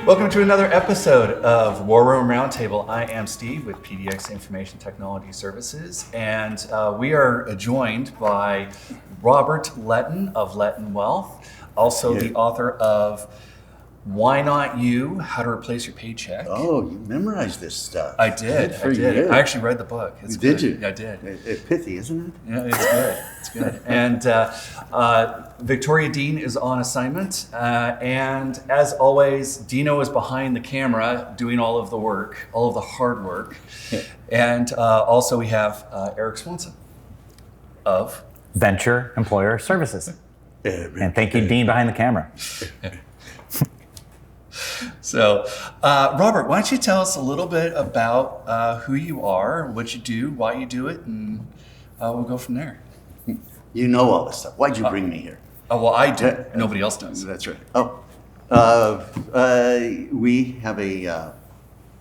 Welcome to another episode of War Room Roundtable. I am Steve with PDX Information Technology Services, and we are joined by Robert Lenttin of Lettin Wealth, also the author of Why Not You? How to Replace Your Paycheck. Oh, you memorized this stuff. I did. I actually read the book. It's Did good. you? Yeah, I did. It's pithy, isn't it? Yeah, it's good. It's good. And Victoria Dean is on assignment. And as always, Dino is behind the camera doing all of the work, all of the hard work. And also we have Erik Swanson of Vensure Employer Services. And thank you, Dean, behind the camera. So, Robert, why don't you tell us a little bit about who you are, what you do, why you do it, and we'll go from there. You know all this stuff. Why'd you bring me here? Oh, well, I do. Nobody else does. That's right. We have a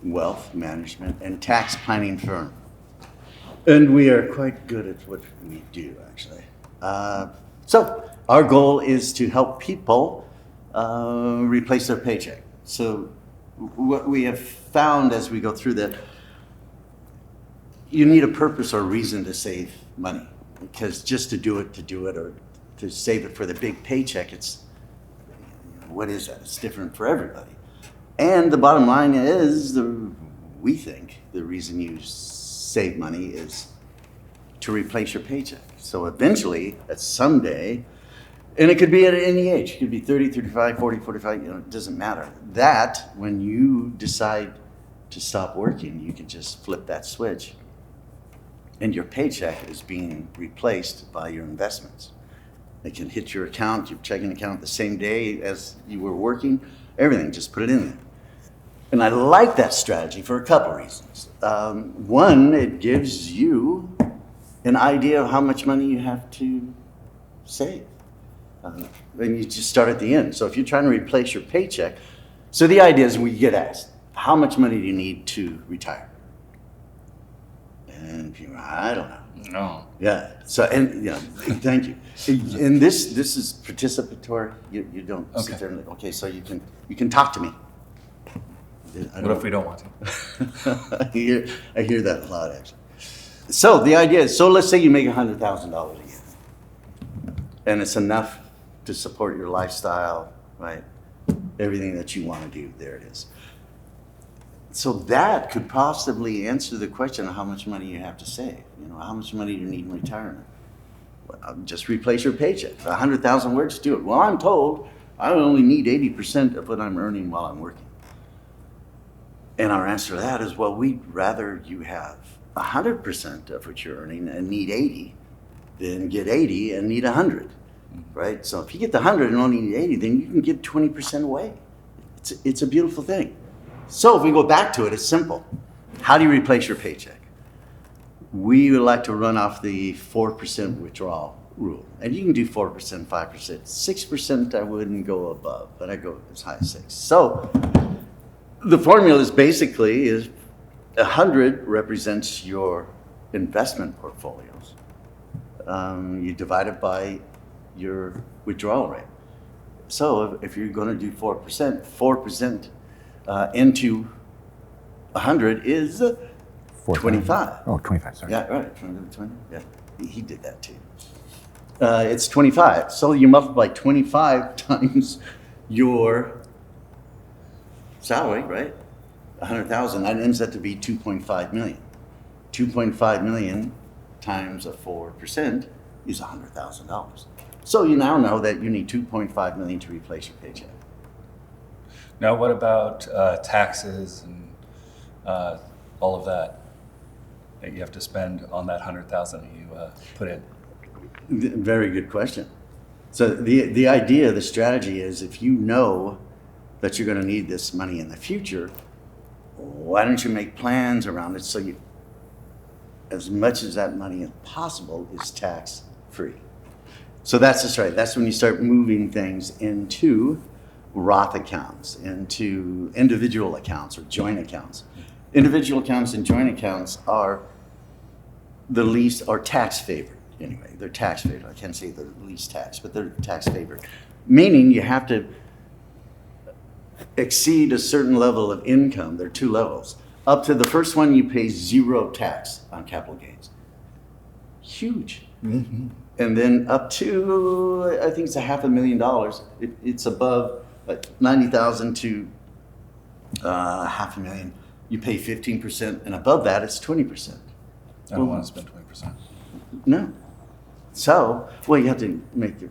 wealth management and tax planning firm. And we are quite good at what we do, actually. So our goal is to help people replace their paycheck. So what we have found as we go through that, you need a purpose or reason to save money, because just to do it, or to save it for the big paycheck, what is that? It's different for everybody. And the bottom line is, we think the reason you save money is to replace your paycheck. So eventually, at someday, and it could be at any age. It could be 30, 35, 40, 45, it doesn't matter. That, when you decide to stop working, you can just flip that switch and your paycheck is being replaced by your investments. It can hit your account, your checking account, the same day as you were working, everything, just put it in there. And I like that strategy for a couple reasons. One, it gives you an idea of how much money you have to save. Then you just start at the end. So if you're trying to replace your paycheck, so the idea is we get asked, how much money do you need to retire? And people, I don't know. No. Yeah. So, and thank you. And this is participatory. You don't sit there and okay. So you can talk to me. What if we don't want to? I hear that a lot, actually. So the idea is, so let's say you make $100,000 a year, and it's enough to support your lifestyle, right? Everything that you want to do, there it is. So that could possibly answer the question of how much money you have to save. How much money do you need in retirement? Well, just replace your paycheck. 100,000 words, do it. Well, I'm told I only need 80% of what I'm earning while I'm working. And our answer to that is, well, we'd rather you have 100% of what you're earning and need 80 than get 80 and need 100. Right? So if you get the 100 and only need 80, then you can give 20% away. It's a beautiful thing. So if we go back to it, it's simple. How do you replace your paycheck? We would like to run off the 4% withdrawal rule. And you can do 4%, 5%. 6% I wouldn't go above, but I go as high as 6. So the formula is basically 100 represents your investment portfolios. You divide it by your withdrawal rate. So if you're going to do 4% into 100 is 25. Oh, 25, sorry. Yeah, right. 20. Yeah, he did that too. It's 25. So you multiply 25 times your salary, right? 100,000. That ends up to be 2.5 million. 2.5 million times a 4% is $100,000. So you now know that you need 2.5 million to replace your paycheck. Now, what about taxes and all of that you have to spend on that 100,000 that you put in? Very good question. So the idea, the strategy is, if you know that you're going to need this money in the future, why don't you make plans around it so you, as much as that money as possible, is tax free. So that's the strategy. That's when you start moving things into Roth accounts, into individual accounts or joint accounts. Individual accounts and joint accounts are the least, or tax favored anyway. They're tax favored. I can't say they're least tax, but they're tax favored. Meaning you have to exceed a certain level of income, there are two levels. Up to the first one, you pay 0 tax on capital gains. Huge. Mm-hmm. And then up to, I think it's $500,000. It's above 90,000 to $500,000. You pay 15%, and above that, it's 20%. I don't want to spend 20%. No. So, well, you have to make your.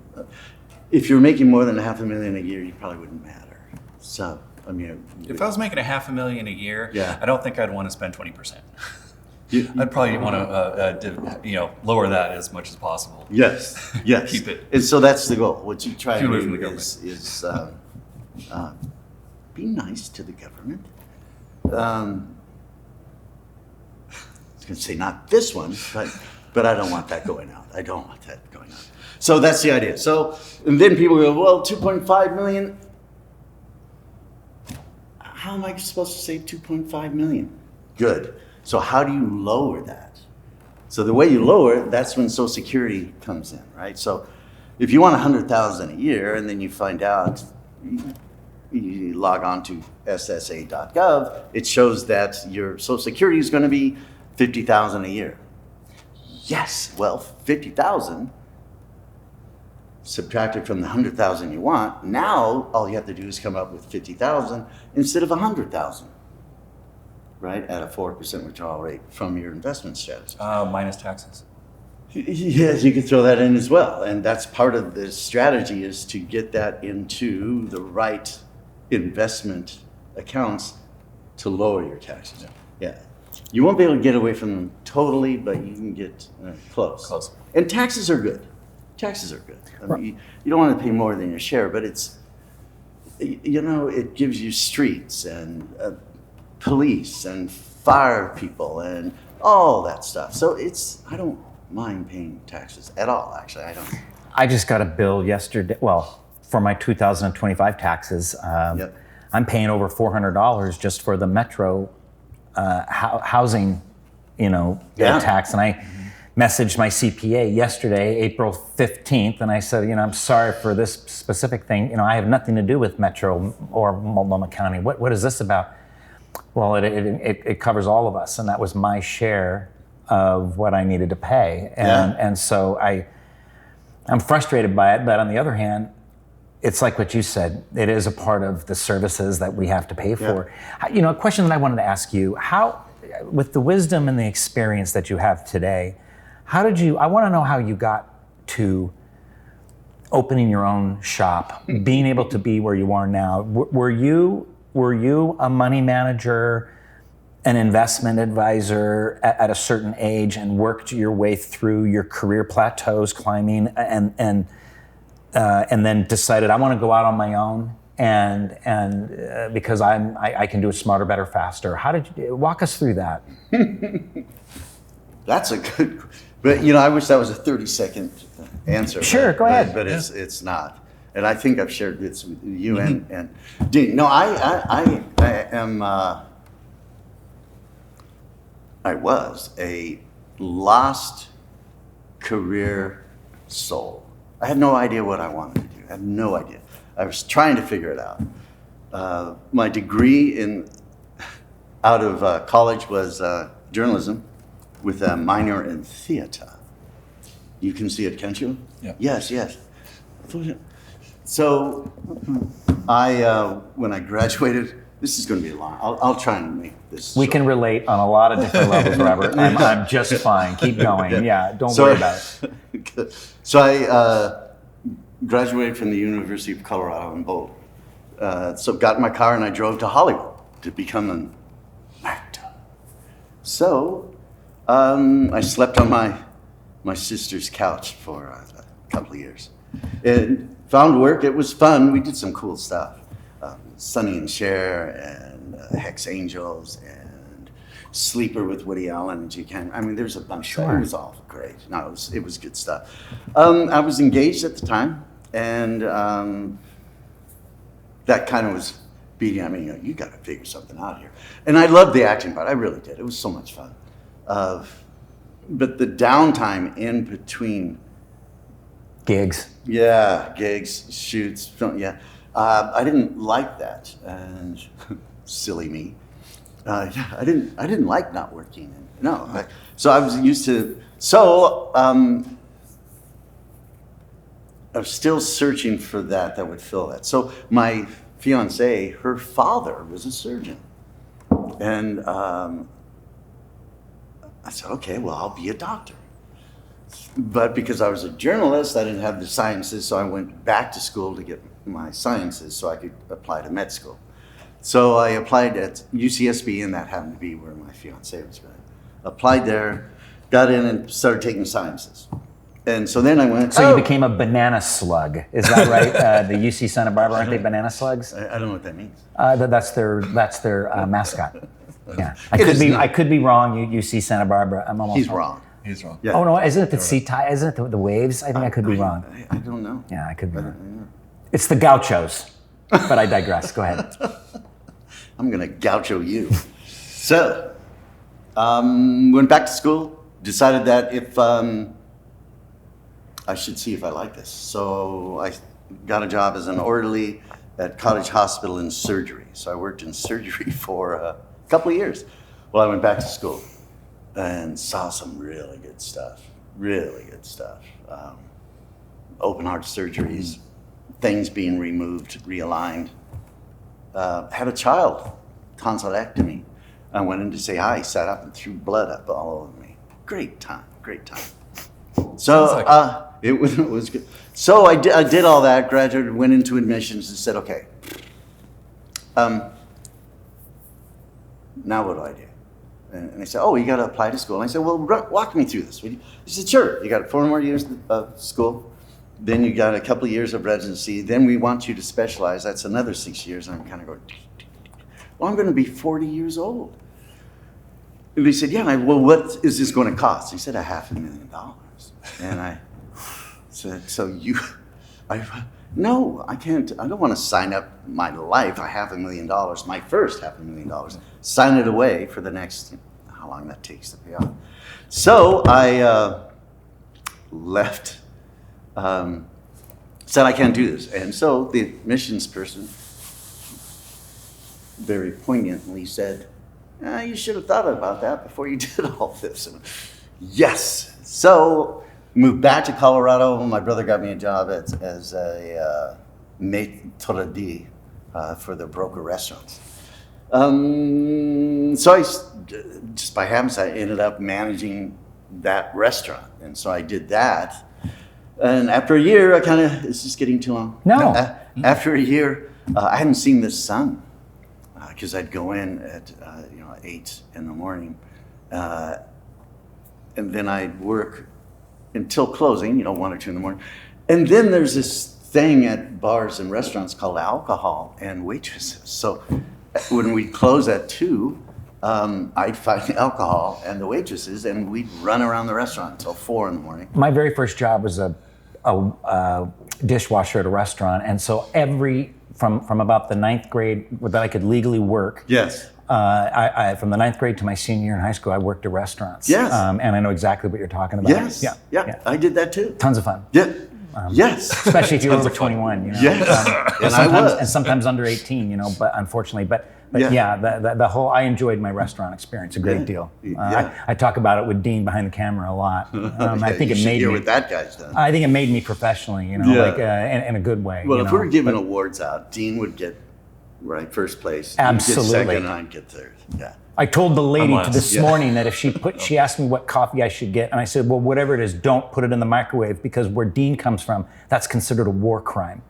If you're making more than $500,000 a year, you probably wouldn't matter. So, I mean, If I was making $500,000 a year, Yeah. I don't think I'd want to spend 20%. I'd probably want to, lower that as much as possible. yes, yes. Keep it. And so that's the goal. What you try Keep to away from do the is be nice to the government. I was going to say not this one, but I don't want that going out. I don't want that going out. So that's the idea. So, and then people go, well, 2.5 million. How am I supposed to save 2.5 million? Good. So how do you lower that? So the way you lower it, that's when Social Security comes in, right? So if you want 100,000 a year, and then you find out, you log on to ssa.gov, it shows that your Social Security is going to be 50,000 a year. Yes, well, 50,000 subtracted from the 100,000 you want. Now all you have to do is come up with 50,000 instead of 100,000. Right, at a 4% withdrawal rate from your investment strategy. Minus taxes. Yes, you can throw that in as well. And that's part of the strategy, is to get that into the right investment accounts to lower your taxes. Yeah. You won't be able to get away from them totally, but you can get close. Close. And taxes are good. Taxes are good. I mean, you don't want to pay more than your share, but it's, it gives you streets and police and fire people and all that stuff. So I don't mind paying taxes at all, actually. I don't. I just got a bill yesterday, for my 2025 taxes. Yep. I'm paying over $400 just for the Metro housing, tax. And I messaged my CPA yesterday, April 15th, and I said, I'm sorry for this specific thing. I have nothing to do with Metro or Multnomah County. What is this about? Well, it covers all of us, and that was my share of what I needed to pay. And so I'm frustrated by it, but on the other hand, it's like what you said, it is a part of the services that we have to pay for. A question that I wanted to ask you, how, with the wisdom and the experience that you have today, I want to know how you got to opening your own shop, being able to be where you are now. Were you a money manager, an investment advisor at a certain age, and worked your way through your career plateaus, climbing, and then decided I want to go out on my own and because I can do it smarter, better, faster? How did you walk us through that? That's a good, but I wish that was a 30-second answer. Sure, go ahead. But it's not. And I think I've shared this with you and Dean. No, I am. I was a lost career soul. I had no idea what I wanted to do. I had no idea. I was trying to figure it out. My degree out of college was journalism with a minor in theater. You can see it, can't you? Yeah. Yes. So when I graduated, this is going to be long. I'll try and make this We short. can relate on a lot of different levels, Robert. I'm just fine. Keep going. Yeah, don't worry about it. So I graduated from the University of Colorado in Boulder. So got in my car and I drove to Hollywood to become an actor. So I slept on my sister's couch for a couple of years. And found work. It was fun. We did some cool stuff. Sonny and Cher and Hex Angels and Sleeper with Woody Allen and G. Ken. I mean, there's a bunch of it. It was all great. No, it was good stuff. I was engaged at the time, and that kind of was beating. I mean, you got to figure something out here. And I loved the acting part. I really did. It was so much fun. But the downtime in between gigs, gigs, shoots, I didn't like that, and silly me. Yeah, I didn't like not working. No, so I was used to. So I was still searching for that would fill that. So my fiance, her father was a surgeon, and I said, okay, well, I'll be a doctor. But because I was a journalist, I didn't have the sciences, so I went back to school to get my sciences so I could apply to med school. So I applied at UCSB, and that happened to be where my fiance was going. Applied there, got in, and started taking sciences. And so then I went. So you became a banana slug, is that right? The UC Santa Barbara, aren't they banana slugs? I don't know what that means. That's their mascot. Yeah, I could be wrong. UC Santa Barbara. I'm almost. He's wrong. He's wrong. Yeah. Oh no, isn't it the sea tide? Isn't it the waves? I think I could be wrong. I don't know. Yeah, I could be wrong. It's the gauchos, but I digress. Go ahead. I'm gonna gaucho you. So, went back to school. Decided that if I should see if I like this. So I got a job as an orderly at Cottage Hospital in surgery. So I worked in surgery for a couple of years. Well, I went back to school and saw some really good stuff. Really good stuff. Open heart surgeries, things being removed, realigned. Had a child, tonsillectomy. I went in to say hi, sat up and threw blood up all over me. Great time, great time. So it was good. So I did all that, graduated, went into admissions and said, okay, now what do I do? And they said, oh, you got to apply to school. And I said, well, walk me through this. He said, sure. You got 4 more years of school. Then you got a couple of years of residency. Then we want you to specialize. That's another 6 years. And I'm kind of going, well, I'm going to be 40 years old. And they said, yeah. Well, what is this going to cost? He said, $500,000. And I said, no, I can't. I don't want to sign up my life, $500,000, my first $500,000, sign it away for the next, how long that takes to pay off. So I left, said I can't do this. And so the admissions person very poignantly said, you should have thought about that before you did all this. And, yes. So moved back to Colorado. My brother got me a job as a maitre d' for the broker restaurants. So I, just by happenstance, I ended up managing that restaurant. And so I did that. And after a year, it's just getting too long. No. After a year, I hadn't seen the sun because I'd go in at 8 in the morning. And then I'd work until closing, 1 or 2 in the morning. And then there's this thing at bars and restaurants called alcohol and waitresses. So when we'd close at 2, I'd find the alcohol and the waitresses, and we'd run around the restaurant until 4 in the morning. My very first job was a dishwasher at a restaurant, and so from about the 9th grade that I could legally work. Yes. I from the 9th grade to my senior year in high school, I worked at restaurants. Yes. And I know exactly what you're talking about. Yes. Yeah. I did that too. Tons of fun. Yeah. Yes. Especially if you're over 21. Yes. And I was. And sometimes under 18. But unfortunately, but the whole. I enjoyed my restaurant experience a great deal. I talk about it with Dean behind the camera a lot. I think it made me. What that guy's done. I think it made me professionally. In a good way. Well, if we were giving awards out, Dean would get first place. Absolutely. You'd get second, I'd get third. Yeah. I told the lady this morning that if she asked me what coffee I should get, and I said, well, whatever it is, don't put it in the microwave, because where Dean comes from, that's considered a war crime.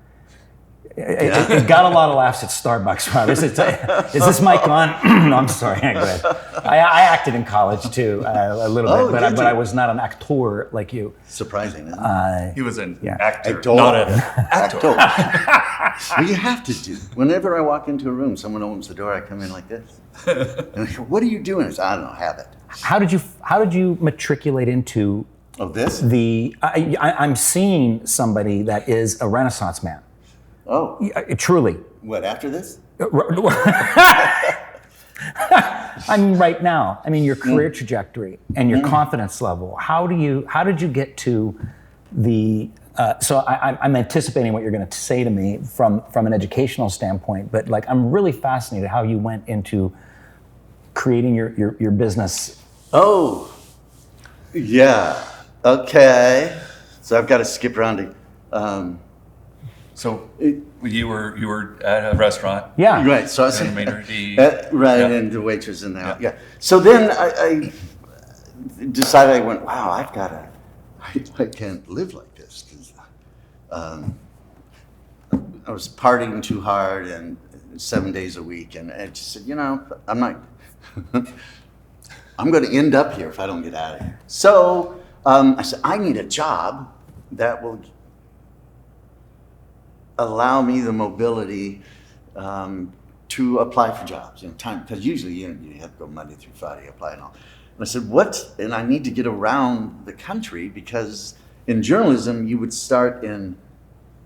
It got a lot of laughs at Starbucks, Rob. Is this mic on? No, I'm sorry. Go ahead. I acted in college too, a little bit, but I was not an actor like you. Surprising, isn't it? He was an actor, Actor. not an actor. Well, you have to do. Whenever I walk into a room, someone opens the door, I come in like this. And I go, what are you doing? I say, I don't know, have it. How did you matriculate into this? I'm seeing somebody that is a Renaissance man. Oh. Truly. What, after this? I mean, right now. I mean, your career trajectory and your confidence level. How did you get to the So I'm anticipating what you're going to say to me from an educational standpoint, but like I'm really fascinated how you went into creating your business. Oh, yeah. Okay. So I've got to skip around to. So you were at a restaurant. Yeah. Right. So I was And Maynard D. right, Yeah. and the waitress in there. Yeah. So then I decided, I went, wow, I can't live like this, because I was partying too hard and 7 days a week, and I just said, I'm not. I'm going to end up here if I don't get out of here. So I said, I need a job that will allow me the mobility to apply for jobs. Because usually you have to go Monday through Friday, apply and all. And I said, what? And I need to get around the country, because in journalism you would start in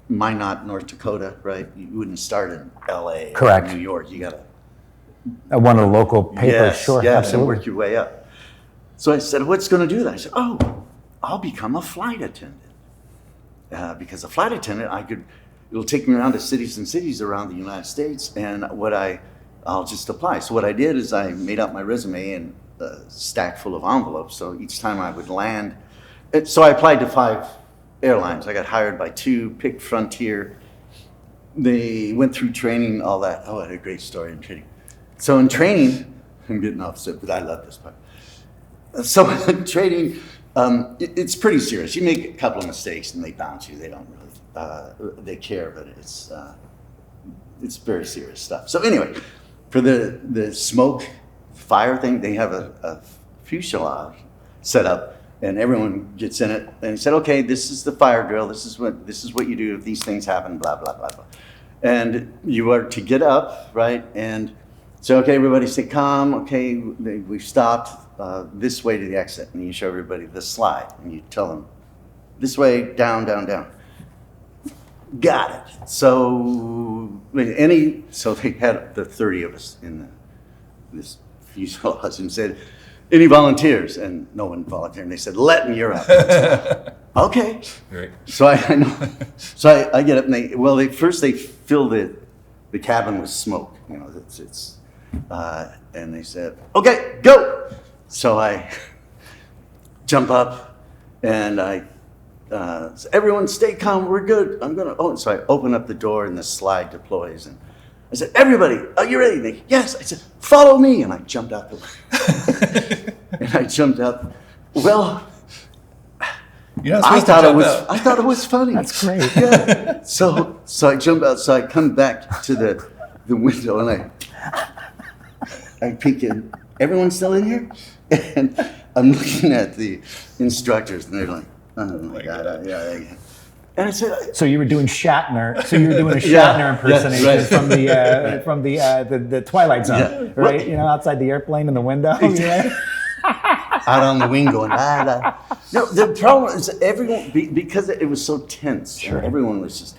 Minot, North Dakota, right? You wouldn't start in LA Correct. or New York. You got to One of the local papers, sure, and absolutely. work your way up. So I said, what's going to do that? I said, I'll become a flight attendant. Because a flight attendant, it'll take me around to cities and cities around the United States, and I'll just apply. So what I did is I made up my resume in a stack full of envelopes. So each time I would land, so I applied to 5 airlines. I got hired by 2, picked Frontier. They went through training, all that. Oh, I had a great story in training. So in training, I'm getting off subject, but I love this part. So in training, it's pretty serious. You make a couple of mistakes and they bounce you. They don't really, they care, but it's very serious stuff. So anyway, for the smoke fire thing, they have a fuselage set up, and everyone gets in it. And he said, okay, this is the fire drill. This is what you do if these things happen. Blah blah blah blah. And you are to get up, right? And so, okay, everybody stay calm. Okay, we've stopped. This way to the exit, and you show everybody the slide, and you tell them this way, down, down, down. Got it. So they had the 30 of us in this fuselage, and said, any volunteers? And no one volunteered. And they said, Lettin, you're up. Okay. Great. So I know. So I get up, and they fill the cabin with smoke. And they said, okay, go. So I jump up, and say, everyone stay calm, we're good. So I open up the door, and the slide deploys, and I said, everybody, are you ready? They, yes. I said, follow me. And I jumped out the way. And I jumped out. Well, I thought it was funny. That's great. Yeah. So I jump out, so I come back to the window, and I peek in. Everyone's still in here? And I'm looking at the instructors, and they're like, oh my God. Yeah. And I said, So you were doing Shatner. So you were doing a Shatner impersonation right. from the Twilight Zone, Yeah. right? Outside the airplane in the window. Yeah. out on the wing going, la, la. No, the problem is everyone, because it was so tense, Sure. everyone was just,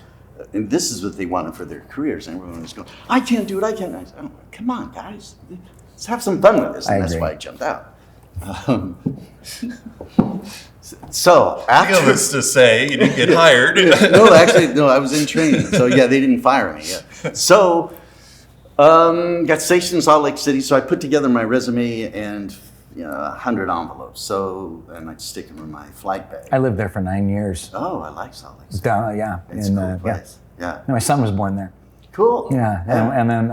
and this is what they wanted for their careers, and everyone was going, I can't do it, I can't. I said, oh, come on, guys, let's have some fun with this. And that's why I jumped out. So after, Needless to say, you didn't get hired. no, I was in training. So yeah, they didn't fire me yet. So got stationed in Salt Lake City. So I put together my resume and 100 envelopes. So and I'd stick them in my flight bag. I lived there for 9 years. Oh, I like Salt Lake City. Yeah. It's a cool place. Yeah. My son was born there. Cool. Yeah. And then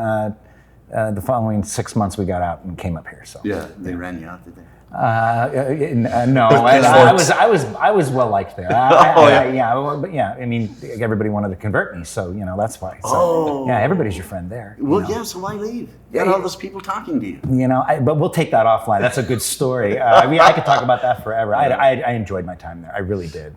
the following 6 months we got out and came up here. So Yeah, they ran you out, did they? No, I was well liked there. I mean, everybody wanted to convert me, so that's why. So, yeah, everybody's your friend there. Well, yeah. So why leave? You got all those people talking to you. But we'll take that offline. That's a good story. I could talk about that forever. I enjoyed my time there. I really did.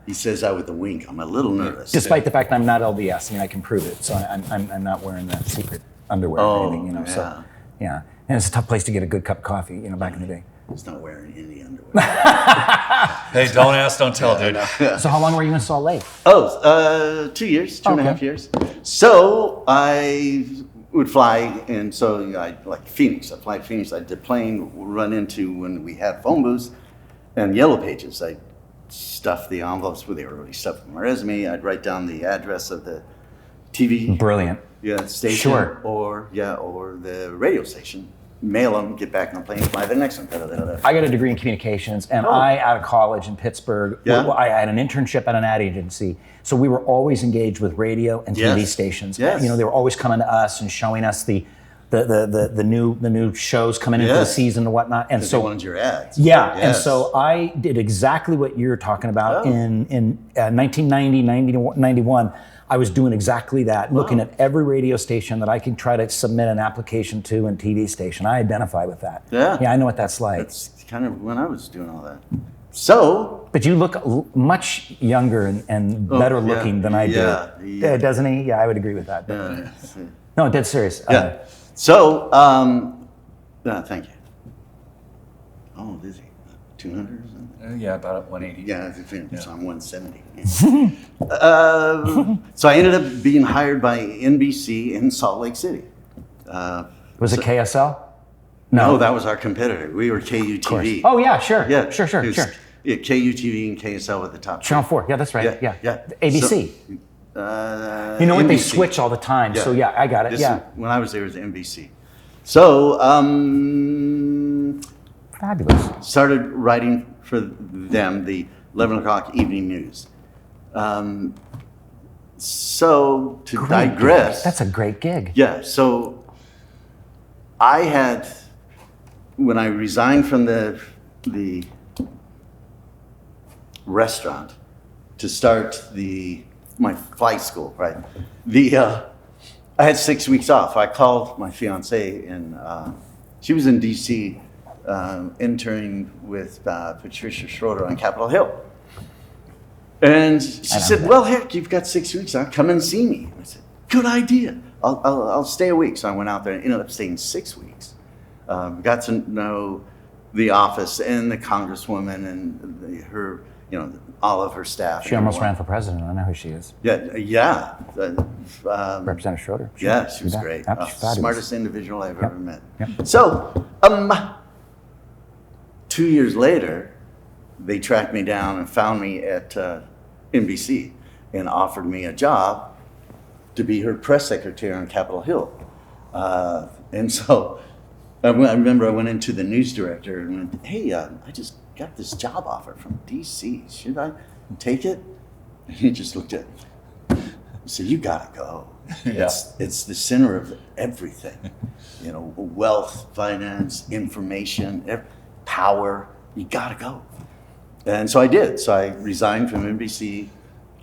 He says that with a wink. I'm a little nervous. Despite the fact I'm not LDS, I can prove it. So I'm not wearing the secret underwear or anything. yeah. So yeah, and it's a tough place to get a good cup of coffee. Back in the day. He's not wearing any underwear. Hey, don't ask, don't tell, dude. So how long were you in Salt Lake? 2 years, two and a half years. So I would fly, and so like Phoenix. I'd fly to Phoenix. I'd plane run into when we had phone booths and yellow pages. I'd stuff the envelopes where they were already stuffed with my resume. I'd write down the address of the TV Brilliant. station, Sure. or the radio station. Mail them, get back on the plane, fly the next one. I got a degree in communications, and I, out of college in Pittsburgh, I had an internship at an ad agency. So we were always engaged with radio and TV stations. Yes. You know, they were always coming to us and showing us the new shows coming into the season and whatnot. And so they wanted your ads. Yeah, Yes. and so I did exactly what you're talking about in 1990, 91. I was doing exactly that, looking at every radio station that I could try to submit an application to and TV station. I identify with that. Yeah. I know what that's like. That's kind of when I was doing all that. So, But you look much younger and better looking than I do. Yeah. Doesn't he? Yeah, I would agree with that. No, dead serious. yeah. So, thank you. Oh, is he 200 or something? Yeah, about 180. Yeah, so I'm 170. So I ended up being hired by NBC in Salt Lake City. Was it KSL? No, that was our competitor. We were KUTV. Oh yeah, sure. Yeah, Sure. Yeah, KUTV and KSL were the top. Channel 4. Yeah, that's right. Yeah. ABC. So, you know what? They NBC. switch all the time. So yeah, I got it. When I was there, it was NBC. So Fabulous. started writing for them the 11 o'clock evening news. So to digress, Gig. That's a great gig. yeah. So I had, when I resigned from the restaurant to start my flight school, right? I had 6 weeks off. I called my fiance, and she was in DC, interning with Patricia Schroeder on Capitol Hill. And she said, "Well, heck, you've got 6 weeks. Come and see me." I said, "Good idea. I'll stay a week." So I went out there and ended up staying 6 weeks. Got to know the office and the congresswoman and her, all of her staff. She almost ran for president. I know who she is. Yeah. Representative Schroeder. Yeah, she was great. She's fabulous. Smartest individual I've ever met. Yep. So, 2 years later, they tracked me down and found me at NBC and offered me a job to be her press secretary on Capitol Hill. And so I remember I went into the news director and went, "Hey, I just got this job offer from DC. Should I take it?" And he just looked at me. He said, "You gotta go. Yeah. It's the center of everything. Wealth, finance, information, power. You gotta go." And so I did. So I resigned from NBC,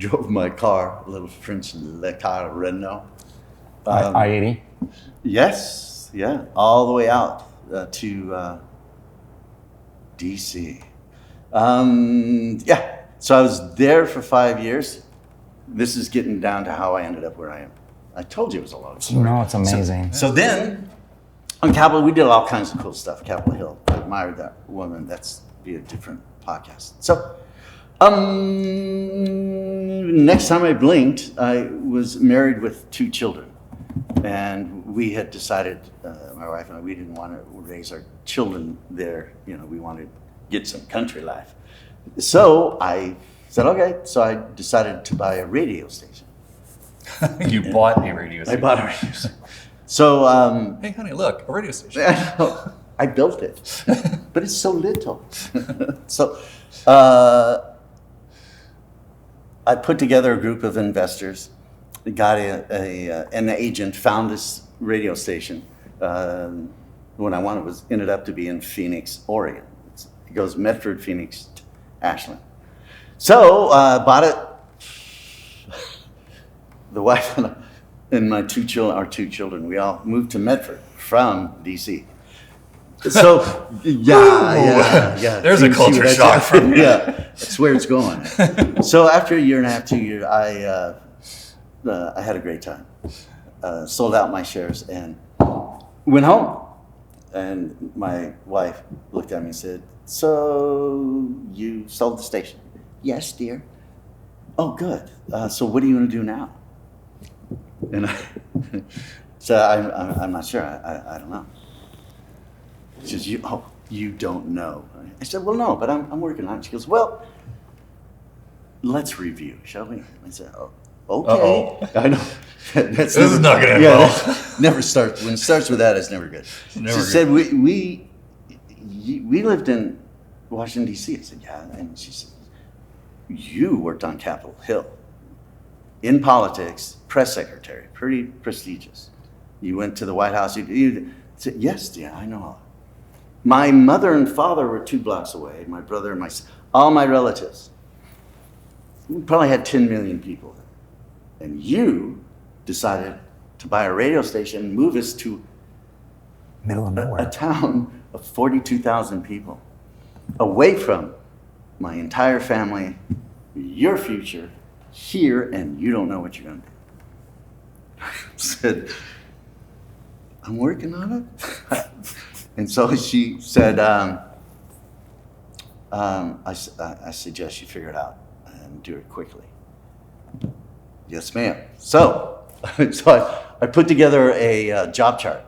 drove my car, a little French Le Car Renault. I-80. Yes, yeah, all the way out to DC. So I was there for 5 years. This is getting down to how I ended up where I am. I told you it was a long story. No, it's amazing. So then, on Capitol, we did all kinds of cool stuff. Capitol Hill, I admired that woman. That's be a different podcast. So, next time I blinked, I was married with 2 children. And we had decided, my wife and I, we didn't want to raise our children there. We wanted to get some country life. So I said, okay. So I decided to buy a radio station. You bought a radio I station. bought a radio station. So, Hey, honey, look, a radio station. I built it, but it's so little. So I put together a group of investors, got an agent, found this radio station. What I wanted ended up to be in Phoenix, Oregon. It goes Medford, Phoenix, Ashland. So bought it. The wife and my 2 children, our 2 children, we all moved to Medford from DC. So yeah. There's a culture shock from me. Yeah, that's where it's going. So after a year and a half, 2 years, I had a great time. Sold out my shares and went home. And my wife looked at me and said, "So you sold the station?" "Yes, dear." "Oh, good. So what are you going to do now?" And so I'm not sure. I don't know. She says, "You don't know." I said, "Well, no, but I'm working on it." She goes, "Well, let's review, shall we? I said, oh, okay. I know. This is not gonna end well. Never starts, when it starts with that, it's never good. Never She said, we lived in Washington, D.C. I said, yeah. And she said, you worked on Capitol Hill. In politics, press secretary, pretty prestigious. You went to the White House. You said, yes, yeah, I know. My mother and father were 2 blocks away, my brother and all my relatives. We probably had 10 million people. And you decided to buy a radio station and move us to Middle of nowhere. a town of 42,000 people, away from my entire family, your future, here, and you don't know what you're going to do. I said, I'm working on it. And so she said, I suggest you figure it out and do it quickly. Yes, ma'am. So I put together a job chart.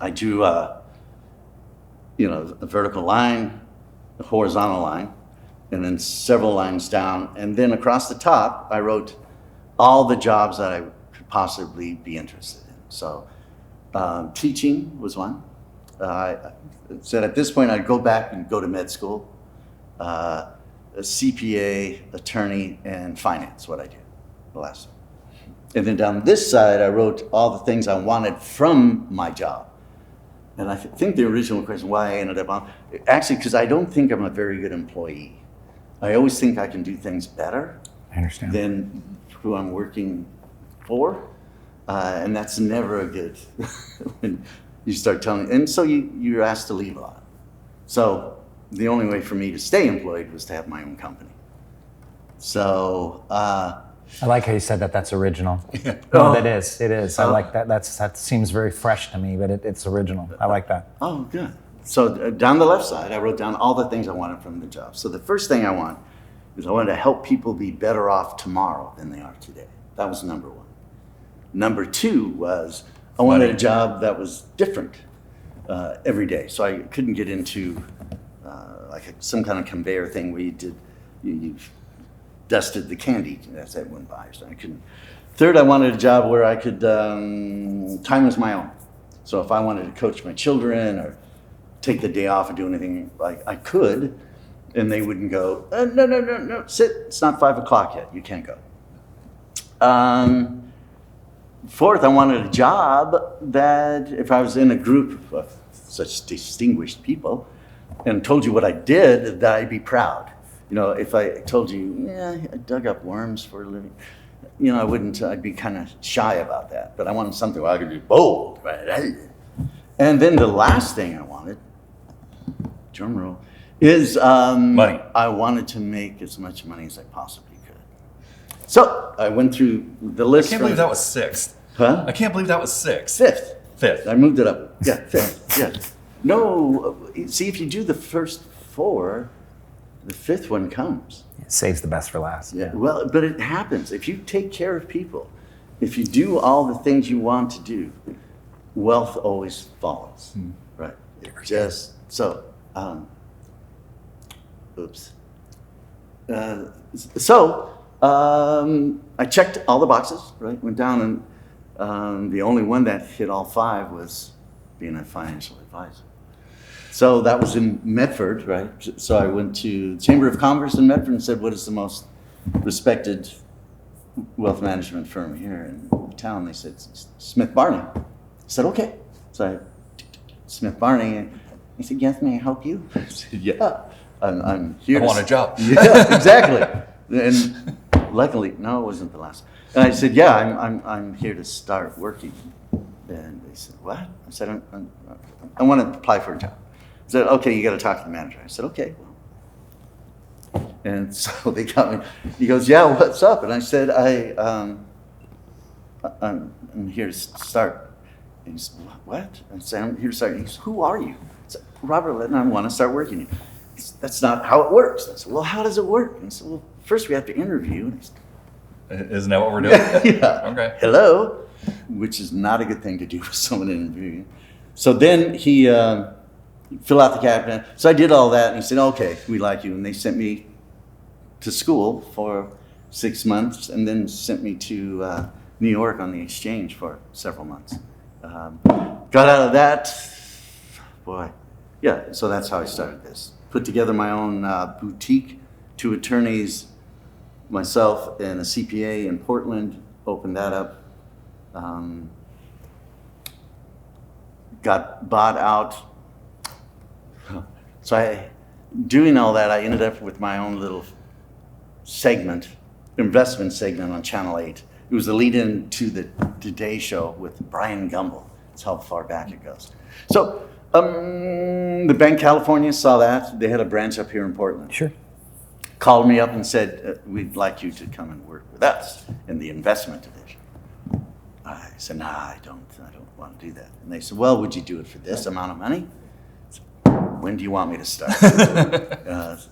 I do, a vertical line, a horizontal line, and then several lines down. And then across the top, I wrote all the jobs that I could possibly be interested in. So teaching was one. I said at this point I'd go back and go to med school, a CPA, attorney, and finance, what I did the last time. And then down this side, I wrote all the things I wanted from my job. And I think the original question, why I ended up on, actually, because I don't think I'm a very good employee. I always think I can do things better than who I'm working for. And that's never a good, when you start telling, and so you're asked to leave a lot. So the only way for me to stay employed was to have my own company. So, I like how you said that. That's original. No, that is. It is. I like that. That seems very fresh to me, but it's original. I like that. Oh, good. So down the left side, I wrote down all the things I wanted from the job. So the first thing I want is I wanted to help people be better off tomorrow than they are today. That was number 1. Number 2 was I wanted a job that was different every day. So I couldn't get into some kind of conveyor thing where you dusted the candy as that went by. So I couldn't. Third, I wanted a job where I could, time was my own. So if I wanted to coach my children or take the day off and do anything, I could, and they wouldn't go, no, sit, it's not 5 o'clock yet, you can't go. Fourth, I wanted a job that if I was in a group of such distinguished people and told you what I did, that I'd be proud. If I told you, I dug up worms for a living, I wouldn't, I'd be kind of shy about that. But I wanted something where I could be bold, right? And then the last thing I wanted, drum roll, is money. I wanted to make as much money as I possibly could. So I went through the list. I can't believe that was 6th. Huh? I can't believe that was 6th. 5th. 5th. I moved it up. Yeah, 5th. Yeah. No, see, if you do the first 4, the 5th one comes. It saves the best for last. Yeah. Well, but it happens. If you take care of people, if you do all the things you want to do, wealth always follows. Right. It just so. Oops. I checked all the boxes. Right. Went down and the only one that hit all 5 was being a financial advisor. So that was in Medford, right? So I went to the Chamber of Commerce in Medford and said, what is the most respected wealth management firm here in town? They said, Smith Barney. I said, okay. So I, Smith Barney, and he said, yes, may I help you? I said, yeah, I'm here. I want a job. Yeah, exactly. And luckily, no, it wasn't the last. And I said, yeah, I'm here to start working. And they said, what? I said, I want to apply for a job. I said, okay, you got to talk to the manager. I said, okay. And so they got me. He goes, yeah, what's up? And I said, I'm here to start. And he said, what? I said, I'm here to start. And he goes, who are you? I said, Robert Lettin, I want to start working here. He said, that's not how it works. I said, well, how does it work? And he said, well, first we have to interview. And I said, isn't that what we're doing? Yeah. Okay. Hello, which is not a good thing to do with someone interviewing. So then he fill out the cabinet. So I did all that, and he said, okay, we like you. And they sent me to school for 6 months and then sent me to New York on the exchange for several months. Got out of that, boy, yeah, so that's how I started this. Put together my own boutique, 2 attorneys, myself and a CPA in Portland, opened that up. Got bought out. So doing all that, I ended up with my own little segment, investment segment on Channel 8. It was the lead-in to the Today Show with Brian Gumbel. That's how far back it goes. So the Bank California saw that. They had a branch up here in Portland. Sure. Called me up and said, we'd like you to come and work with us in the investment division. I said, nah, I don't want to do that. And they said, well, would you do it for this amount of money? I said, when do you want me to start?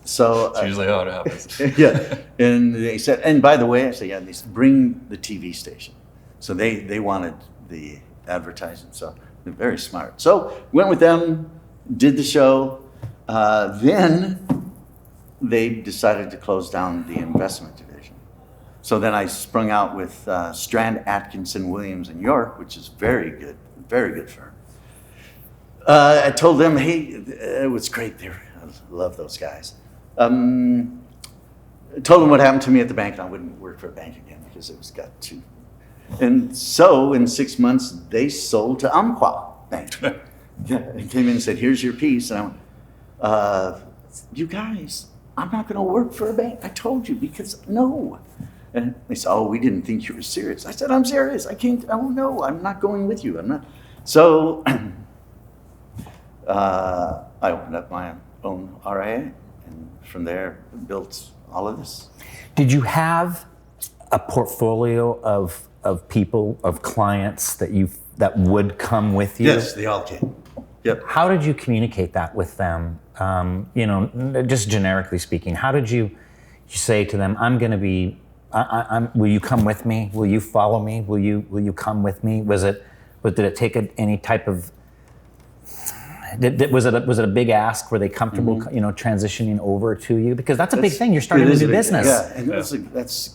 So That's usually how it happens. yeah. And they said, and by the way, I said, yeah, they said, bring the TV station. So they wanted the advertising. So they're very smart. So went with them, did the show. Then they decided to close down the investment division. So then I sprung out with Strand, Atkinson, Williams in York, which is very good firm. I told them, hey, it was great. I love those guys. Told them what happened to me at the bank, and I wouldn't work for a bank again because it was got too. And so in 6 months, they sold to Umpqua Bank. Yeah, and came in and said, here's your piece. And I went, you guys, I'm not going to work for a bank. I told you, because no. And they said, oh, we didn't think you were serious. I said, I'm serious. I can't, oh no, I'm not going with you. I'm not. So I opened up my own RIA, and from there built all of this. Did you have a portfolio of people, of clients that would come with you? Yes, they all came. Yep. How did you communicate that with them? Just generically speaking, how did you say to them, I'm going to be, will you come with me? Will you follow me? Will you come with me? Did it take any type of, was it a big ask? Were they comfortable, transitioning over to you? Because that's a big thing. You're starting a new business. Yeah, and that's.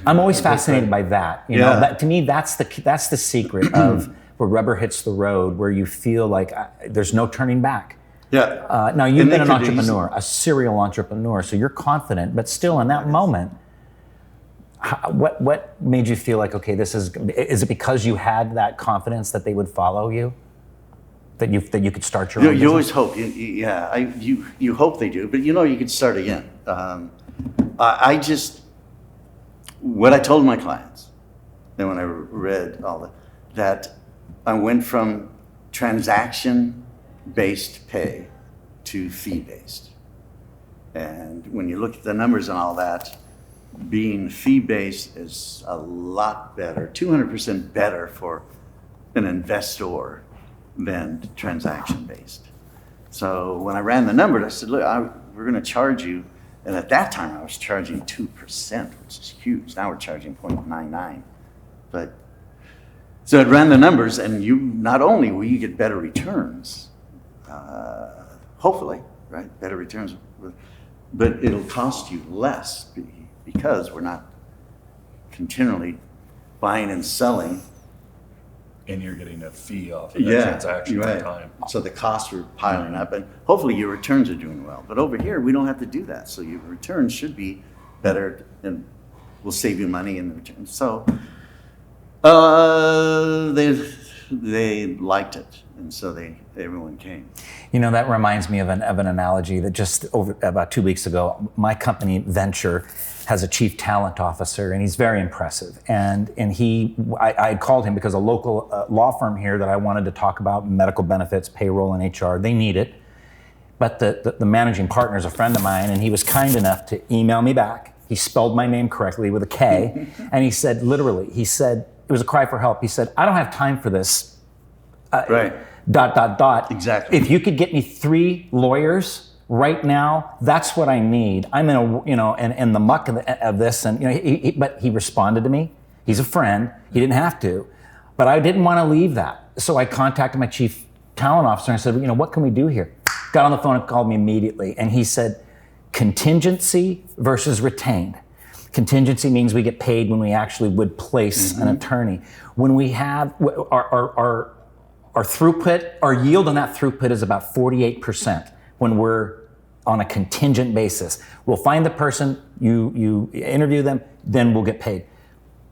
I'm always fascinated by that. You know, that to me, that's the secret of where rubber hits the road, where you feel like there's no turning back. Yeah. Now you've been an entrepreneur, a serial entrepreneur, so you're confident, but still in that moment, what made you feel like, okay, is it because you had that confidence that they would follow you? That you could start your own business? You always hope. You hope they do, but you could start again. What I told my clients, and when I read all that I went from transaction-based pay to fee-based. And when you look at the numbers and all that, being fee-based is a lot better, 200% better for an investor than transaction-based. So when I ran the numbers, I said, look, we're going to charge you. And at that time, I was charging 2%, which is huge. Now we're charging 0.99. So it ran the numbers, and not only will you get better returns, hopefully, right? Better returns, but it'll cost you less because we're not continually buying and selling. And you're getting a fee off of that transaction at the time. So the costs are piling up, and hopefully your returns are doing well. But over here, we don't have to do that. So your returns should be better, and we'll save you money in the returns. So they liked it, and so everyone came. That reminds me of an analogy that just about 2 weeks ago, my company Vensure has a chief talent officer, and he's very impressive. And I called him because a local law firm here that I wanted to talk about medical benefits, payroll, and HR, they need it. But the managing partner is a friend of mine, and he was kind enough to email me back. He spelled my name correctly with a K, and he said, literally, it was a cry for help. He said, I don't have time for this. Right. ... Exactly. If you could get me 3 lawyers right now, that's what I need. I'm in the muck of this, and but he responded to me. He's a friend. He didn't have to, but I didn't want to leave that. So I contacted my chief talent officer and I said, what can we do here? Got on the phone and called me immediately, and he said, contingency versus retained. Contingency means we get paid when we actually would place an attorney. When we have our throughput, our yield on that throughput is about 48% when we're on a contingent basis. We'll find the person, you interview them, then we'll get paid.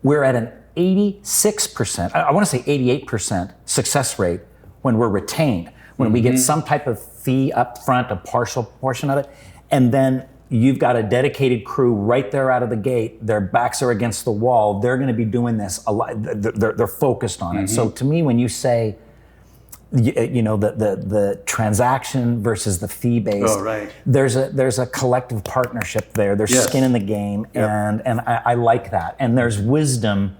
We're at an 86%, I want to say 88% success rate when we're retained, when we get some type of fee up front, a partial portion of it, and then you've got a dedicated crew right there out of the gate. Their backs are against the wall. They're going to be doing this a lot. They're focused on it. So to me, when you say, the transaction versus the fee based, there's a collective partnership there. There's skin in the game, and I like that. And there's wisdom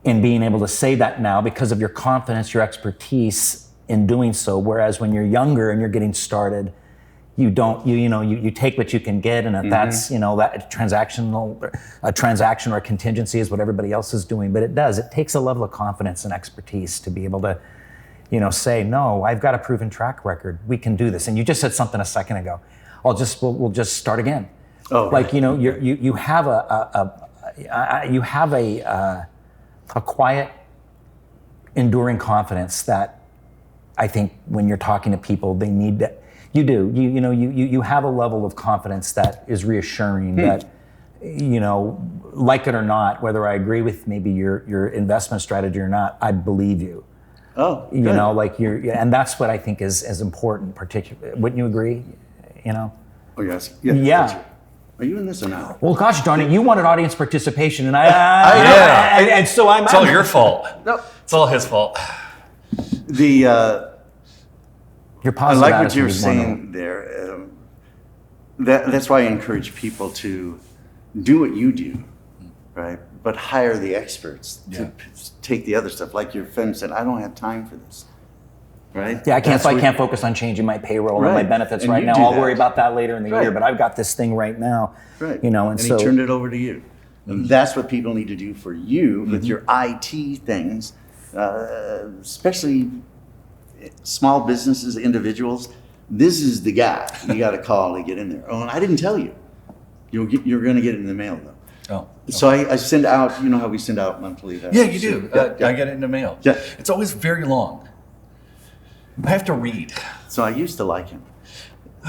in being able to say that now because of your confidence, your expertise in doing so. Whereas when you're younger and you're getting started, you don't, you take what you can get, and that's, that a transaction or a contingency is what everybody else is doing. But it takes a level of confidence and expertise to be able to, say, no, I've got a proven track record. We can do this. And you just said something a second ago. We'll just start again. Oh, like, you have a quiet, enduring confidence that I think when you're talking to people, they need that. You do. You have a level of confidence that is reassuring that, like it or not, whether I agree with maybe your investment strategy or not, I believe you. Oh, good. And that's what I think is important, particularly. Wouldn't you agree? Oh, yes. Yeah. Are you in this or not? Well, gosh darn it, you wanted audience participation, and and so I'm. It's all your fault. No, it's all his fault. Your I like what you're saying there. That's why I encourage people to do what you do, right? But hire the experts to take the other stuff. Like your friend said, I don't have time for this, right? Yeah, I can't focus on changing my payroll and my benefits right now. I'll worry about that later in the year, but I've got this thing right now. Right. And so he turned it over to you. And that's what people need to do for you with your IT things, especially small businesses, individuals. This is the guy you got to call to get in there. Oh, and I didn't tell you. You're going to get it in the mail though. Oh. So I send out. You know how we send out monthly. Yeah, you do. I get it in the mail. Yeah. It's always very long. I have to read. So I used to like him.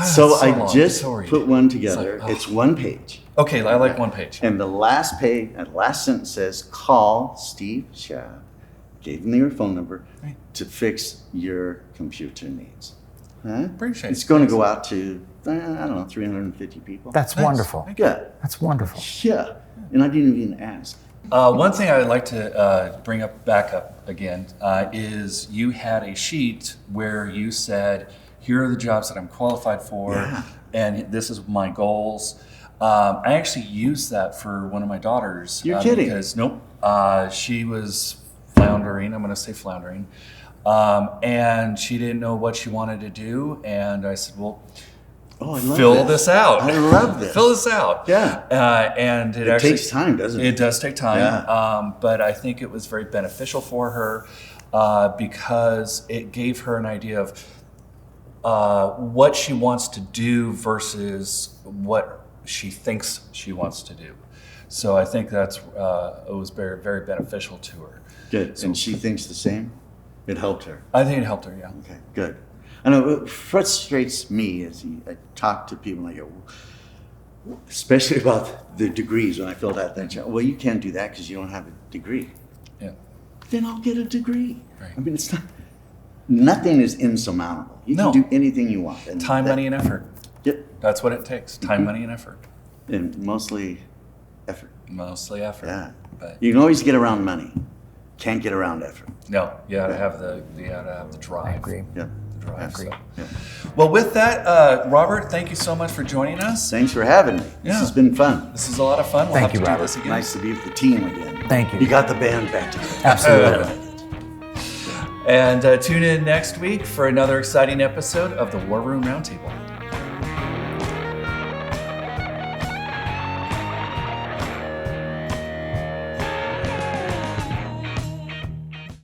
So I long. just put one together. It's one page. Okay, I like one page. And the last page, and last sentence says, call Steve Schaub, gave him your phone number, to fix your computer needs. Huh? Appreciate It's going to go out to, I don't know, 350 people. That's wonderful. Yeah. That's wonderful. Yeah. And I didn't even ask. One thing I'd like to bring back up again is you had a sheet where you said, here are the jobs that I'm qualified for, and this is my goals. I actually used that for one of my daughters. You're kidding. Because, nope, she was floundering, I'm going to say floundering, and she didn't know what she wanted to do, and I said, well, fill this out. I love this. Fill this out. Yeah. And it actually actually takes time, doesn't it? It does take time. Yeah. But I think it was very beneficial for her because it gave her an idea of what she wants to do versus what she thinks she wants to do. So I think it was very, very beneficial to her. Good. And she thinks the same? It helped her? I think it helped her, yeah. Okay, good. I know it frustrates me as I talk to people and I go, especially about the degrees when I filled out that job. Well, you can't do that because you don't have a degree. Yeah. Then I'll get a degree. Right. I mean, nothing is insurmountable. You can do anything you want. And time, money, and effort. Yep. That's what it takes. Time, money, and effort. And mostly effort. Mostly effort. Yeah. But you can always get around money. Can't get around effort. No, you gotta have the drive. I agree. Yeah. I agree. So. Yeah. Well, with that, Robert, thank you so much for joining us. Thanks for having me. Yeah. This has been fun. This is a lot of fun. We'll Thank have you, to do Robert. this again. Nice to be with the team again. Thank you. You got the band back together. Absolutely. And tune in next week for another exciting episode of the War Room Roundtable.